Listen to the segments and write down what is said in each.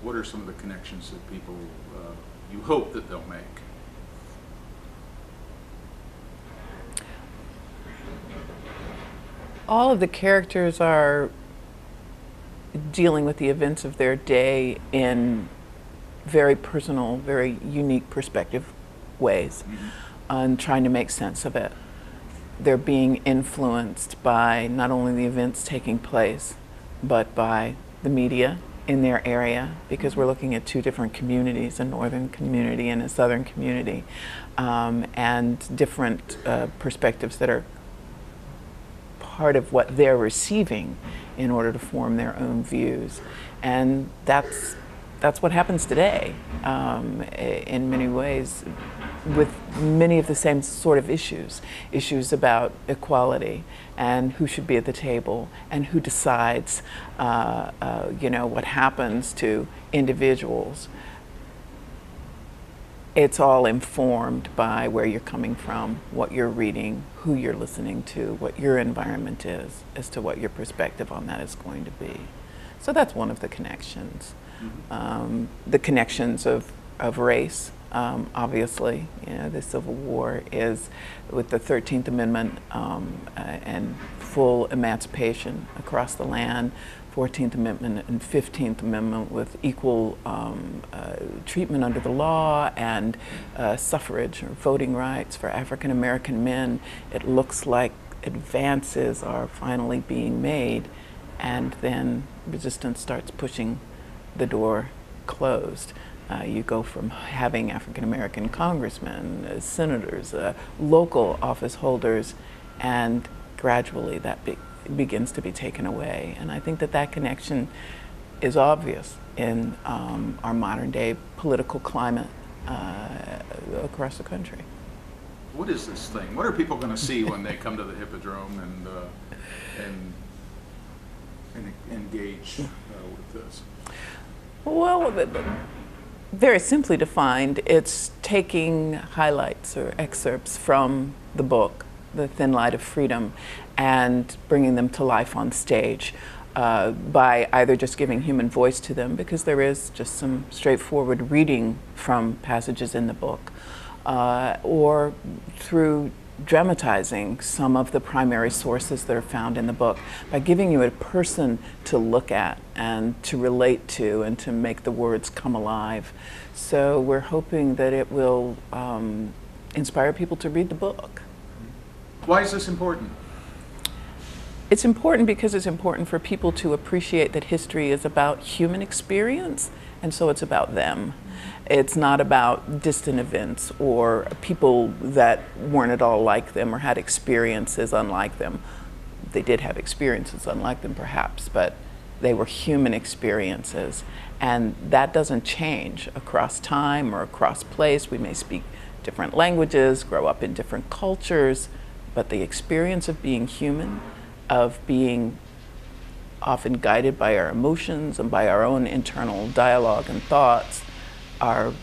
What are some of the connections that people, you hope that they'll make? All of the characters are dealing with the events of their day in very personal, very unique perspective ways, and trying to make sense of it. They're being influenced by not only the events taking place, but by the media in their area, because we're looking at two different communities, a northern community and a southern community, and different perspectives that are part of what they're receiving in order to form their own views. And that's what happens today, in many ways, with many of the same sort of issues about equality and who should be at the table and who decides, what happens to individuals. It's all informed by where you're coming from, what you're reading, who you're listening to, what your environment is, as to what your perspective on that is going to be. So that's one of the connections. The connections of race, obviously. The Civil War is with the 13th Amendment and full emancipation across the land, 14th Amendment and 15th Amendment with equal treatment under the law and suffrage or voting rights for African American men. It looks like advances are finally being made, and then resistance starts pushing the door closed. You go from having African American congressmen, senators, local office holders, and gradually that begins to be taken away. And I think that connection is obvious in our modern day political climate across the country. What is this thing? What are people going to see when they come to the Hippodrome and engage with this? Well, very simply defined, it's taking highlights or excerpts from the book, The Thin Light of Freedom, and bringing them to life on stage by either just giving human voice to them, because there is just some straightforward reading from passages in the book, or through dramatizing some of the primary sources that are found in the book, by giving you a person to look at and to relate to and to make the words come alive. So we're hoping that it will inspire people to read the book. Why is this important? It's important because it's important for people to appreciate that history is about human experience, and so it's about them. It's not about distant events or people that weren't at all like them or had experiences unlike them. They did have experiences unlike them perhaps, but they were human experiences. And that doesn't change across time or across place. We may speak different languages, grow up in different cultures, but the experience of being human, of being often guided by our emotions and by our own internal dialogue and thoughts, are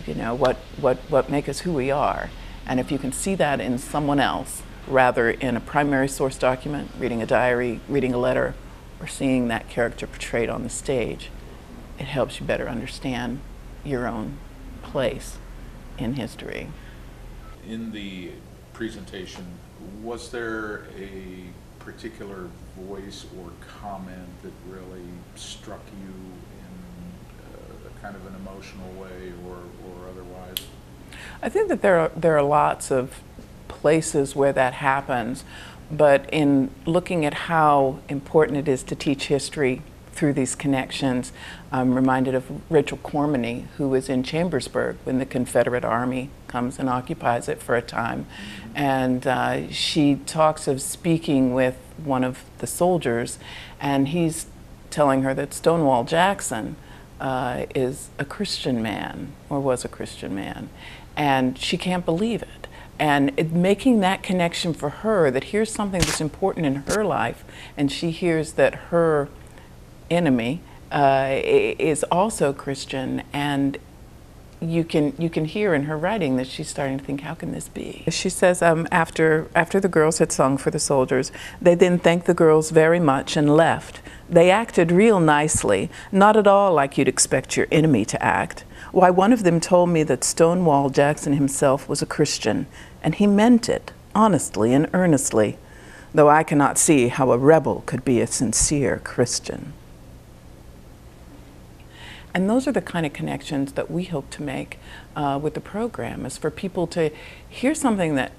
what make us who we are. And if you can see that in someone else, rather in a primary source document, reading a diary, reading a letter, or seeing that character portrayed on the stage, it helps you better understand your own place in history. In the presentation, was there a particular voice or comment that really struck you in a kind of an emotional way or otherwise? I think that there are lots of places where that happens, but in looking at how important it is to teach history through these connections, I'm reminded of Rachel Cormany, who was in Chambersburg when the Confederate Army comes and occupies it for a time. And she talks of speaking with one of the soldiers, and he's telling her that Stonewall Jackson is a Christian man, or was a Christian man, and she can't believe it. And making that connection for her, that here's something that's important in her life, and she hears that her enemy is also Christian, and you can hear in her writing that she's starting to think, how can this be? She says, after the girls had sung for the soldiers, they then thanked the girls very much and left. They acted real nicely, not at all like you'd expect your enemy to act. Why, one of them told me that Stonewall Jackson himself was a Christian, and he meant it, honestly and earnestly, though I cannot see how a rebel could be a sincere Christian. And those are the kind of connections that we hope to make with the program, is for people to hear something that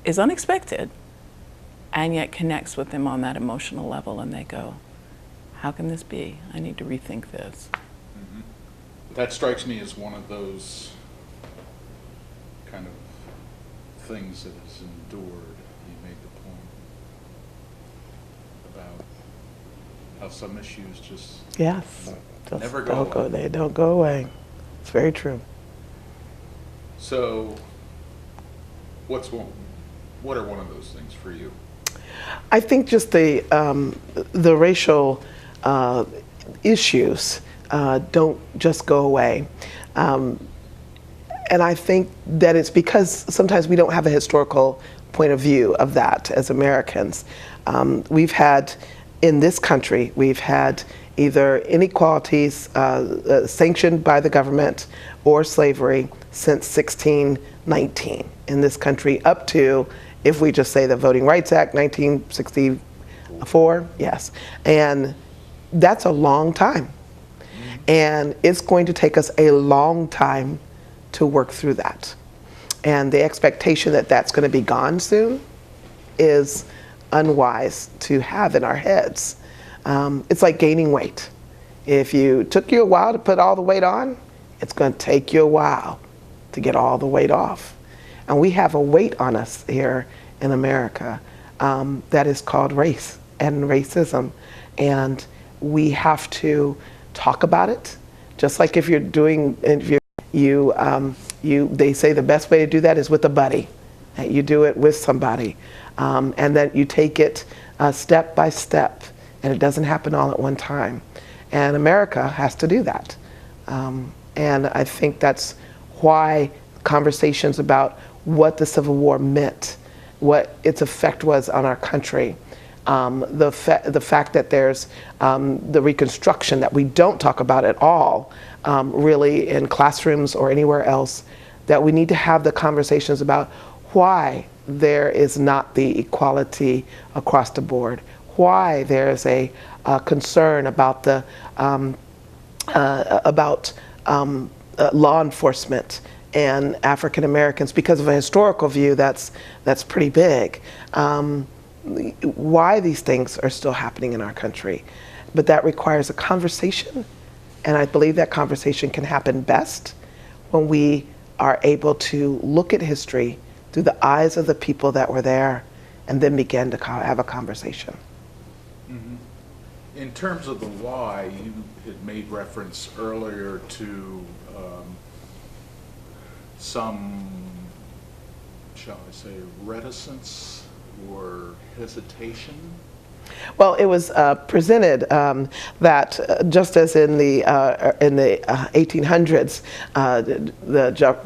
is unexpected and yet connects with them on that emotional level, and they go, how can this be? I need to rethink this. Mm-hmm. That strikes me as one of those kind of things that is endured. You made the point about how some issues just Yes. never go away. They don't go away. It's very true. So, what are one of those things for you? I think just the racial issues don't just go away. And I think that it's because sometimes we don't have a historical point of view of that as Americans. We've had, in this country, we've had either inequalities sanctioned by the government or slavery since 1619 in this country, up to, if we just say the Voting Rights Act, 1964, yes. And that's a long time. And it's going to take us a long time to work through that. And the expectation that that's going to be gone soon is unwise to have in our heads. It's like gaining weight. If you took you a while to put all the weight on, it's going to take you a while to get all the weight off. And we have a weight on us here in America that is called race and racism. And we have to talk about it. Just like if you're doing, they say the best way to do that is with a buddy. That you do it with somebody. And that you take it step by step. And it doesn't happen all at one time. And America has to do that. And I think that's why conversations about what the Civil War meant, what its effect was on our country, the fact that there's the Reconstruction that we don't talk about at all, really in classrooms or anywhere else, that we need to have the conversations about why there is not the equality across the board, why there's a concern about the law enforcement and African Americans because of a historical view that's pretty big. Why these things are still happening in our country, but that requires a conversation, and I believe that conversation can happen best when we are able to look at history through the eyes of the people that were there, and then begin to have a conversation. Mm-hmm. In terms of the why, you had made reference earlier to some, shall I say, reticence or hesitation? Well, it was presented that just as in the 1800s,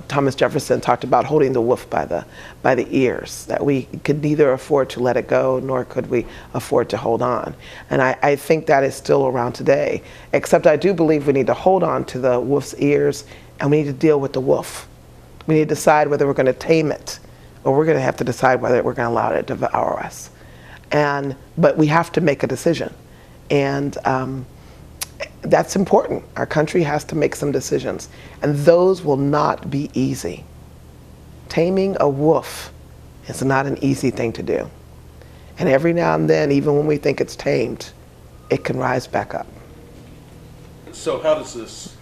Thomas Jefferson talked about holding the wolf by the ears, that we could neither afford to let it go nor could we afford to hold on. And I think that is still around today, except I do believe we need to hold on to the wolf's ears, and we need to deal with the wolf. We need to decide whether we're going to tame it, or we're going to have to decide whether we're going to allow it to devour us. But we have to make a decision, and that's important. Our country has to make some decisions, and those will not be easy. Taming a wolf is not an easy thing to do, and every now and then, even when we think it's tamed, it can rise back up. So how does this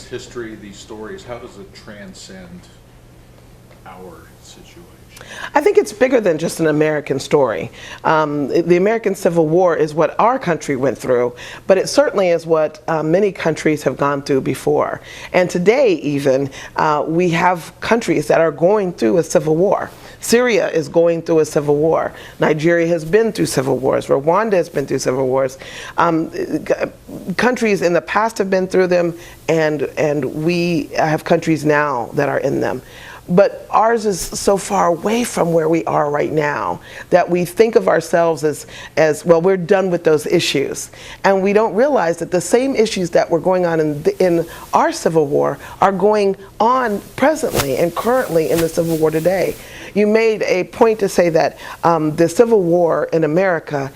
history, these stories, how does it transcend our situation? I think it's bigger than just an American story. The American Civil War is what our country went through, but it certainly is what many countries have gone through before. And today, even, we have countries that are going through a civil war. Syria is going through a civil war. Nigeria has been through civil wars. Rwanda has been through civil wars. Countries in the past have been through them, and we have countries now that are in them. But ours is so far away from where we are right now that we think of ourselves as well, we're done with those issues. And we don't realize that the same issues that were going on in our Civil War are going on presently and currently in the Civil War today. You made a point to say that the Civil War in America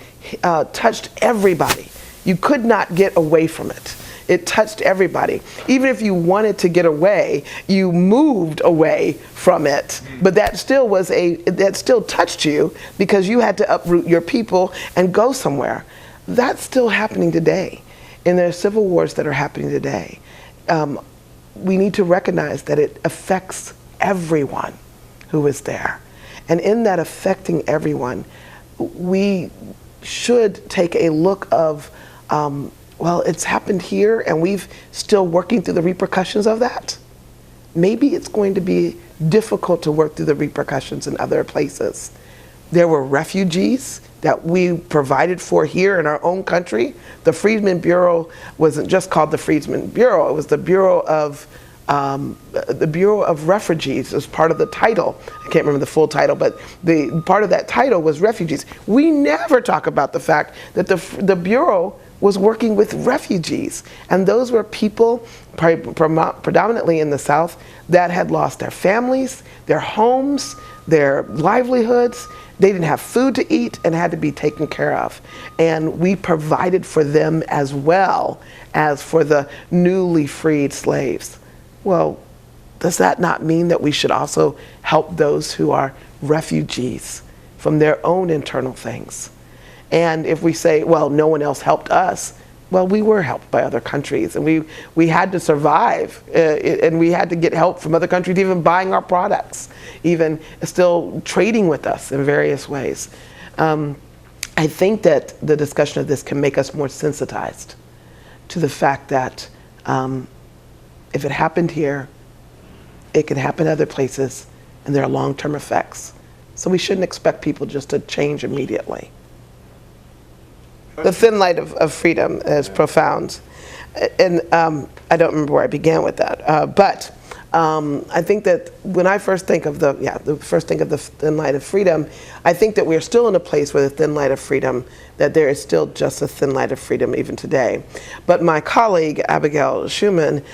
touched everybody. You could not get away from it. It touched everybody. Even if you wanted to get away, you moved away from it. But that still that still touched you because you had to uproot your people and go somewhere. That's still happening today. And there are civil wars that are happening today. We need to recognize that it affects everyone who is there. And in that affecting everyone, we should take a look of, well, it's happened here and we've still working through the repercussions of that. Maybe it's going to be difficult to work through the repercussions in other places. There were refugees that we provided for here in our own country. The Freedmen Bureau wasn't just called the Freedmen Bureau, it was the Bureau of Refugees as part of the title. I can't remember the full title, but the part of that title was refugees. We never talk about the fact that the Bureau was working with refugees. And those were people predominantly in the South that had lost their families, their homes, their livelihoods. They didn't have food to eat and had to be taken care of. And we provided for them as well as for the newly freed slaves. Well, does that not mean that we should also help those who are refugees from their own internal things? And if we say, well, no one else helped us, well, we were helped by other countries, and we had to survive, and we had to get help from other countries, even buying our products, even still trading with us in various ways. I think that the discussion of this can make us more sensitized to the fact that if it happened here, it can happen other places, and there are long-term effects. So we shouldn't expect people just to change immediately. The thin light of freedom is profound. And I don't remember where I began with that. But I think that when I first think of the thin light of freedom, I think that we're still in a place where the thin light of freedom, that there is still just a thin light of freedom even today. But my colleague, Abigail Schuman,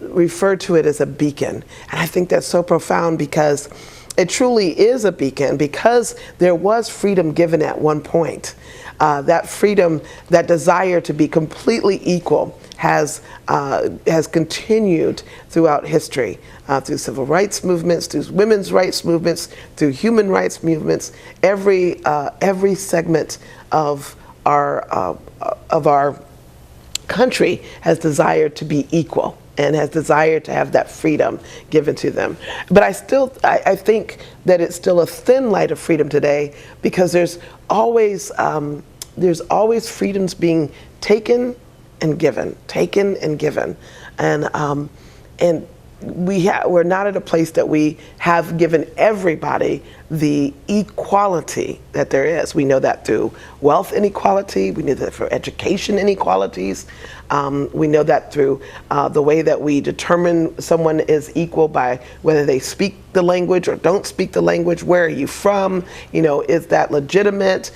referred to it as a beacon. And I think that's so profound because it truly is a beacon, because there was freedom given at one point. That freedom, that desire to be completely equal has continued throughout history, through civil rights movements, through women's rights movements, through human rights movements. Every segment of our country has desired to be equal and has desired to have that freedom given to them. But I think that it's still a thin light of freedom today, because there's always freedoms being taken and given, and we're not at a place that we have given everybody the equality that there is. We know that through wealth inequality, we know that for education inequalities, we know that through the way that we determine someone is equal by whether they speak the language or don't speak the language, where are you from, is that legitimate?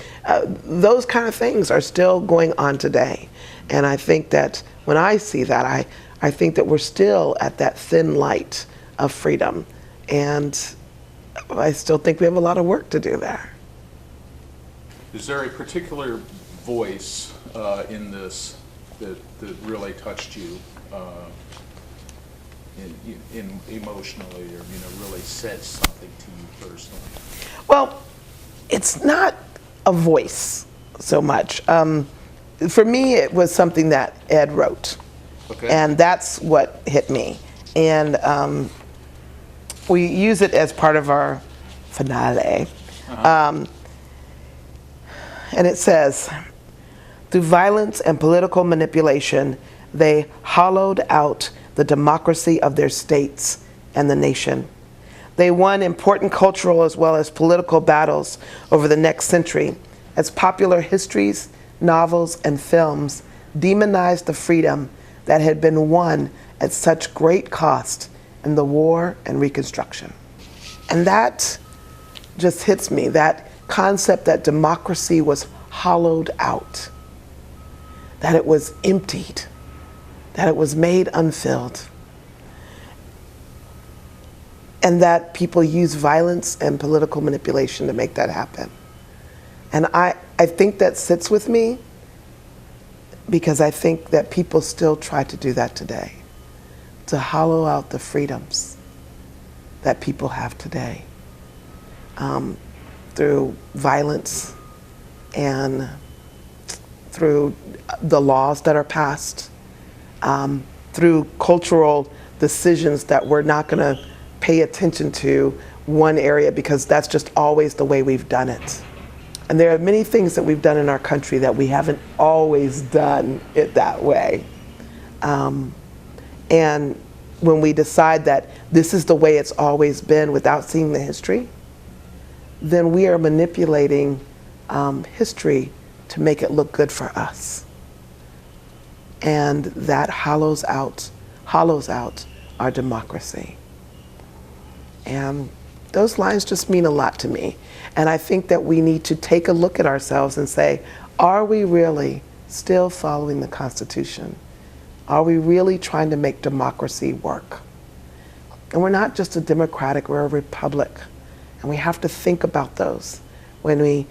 Those kind of things are still going on today. And I think that when I see that, I think that we're still at that thin light of freedom. And I still think we have a lot of work to do there. Is there a particular voice in this that really touched you in emotionally, or really said something to you personally? Well, it's not a voice so much. For me, it was something that Ed wrote. Okay. And that's what hit me. And we use it as part of our finale. And it says, through violence and political manipulation, they hollowed out the democracy of their states and the nation. They won important cultural as well as political battles over the next century, as popular histories, novels, and films demonized the freedom that had been won at such great cost in the war and Reconstruction. And that just hits me, that concept that democracy was hollowed out, that it was emptied, that it was made unfilled, and that people use violence and political manipulation to make that happen. And I think that sits with me because I think that people still try to do that today, to hollow out the freedoms that people have today through violence and through the laws that are passed, through cultural decisions that we're not going to pay attention to one area because that's just always the way we've done it. And there are many things that we've done in our country that we haven't always done it that way. And when we decide that this is the way it's always been without seeing the history, then we are manipulating history to make it look good for us. And that hollows out our democracy. And those lines just mean a lot to me. And I think that we need to take a look at ourselves and say, are we really still following the Constitution? Are we really trying to make democracy work? And we're not just a democratic, we're a republic. And we have to think about those when we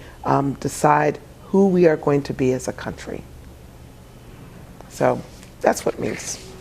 decide who we are going to be as a country. So that's what it means.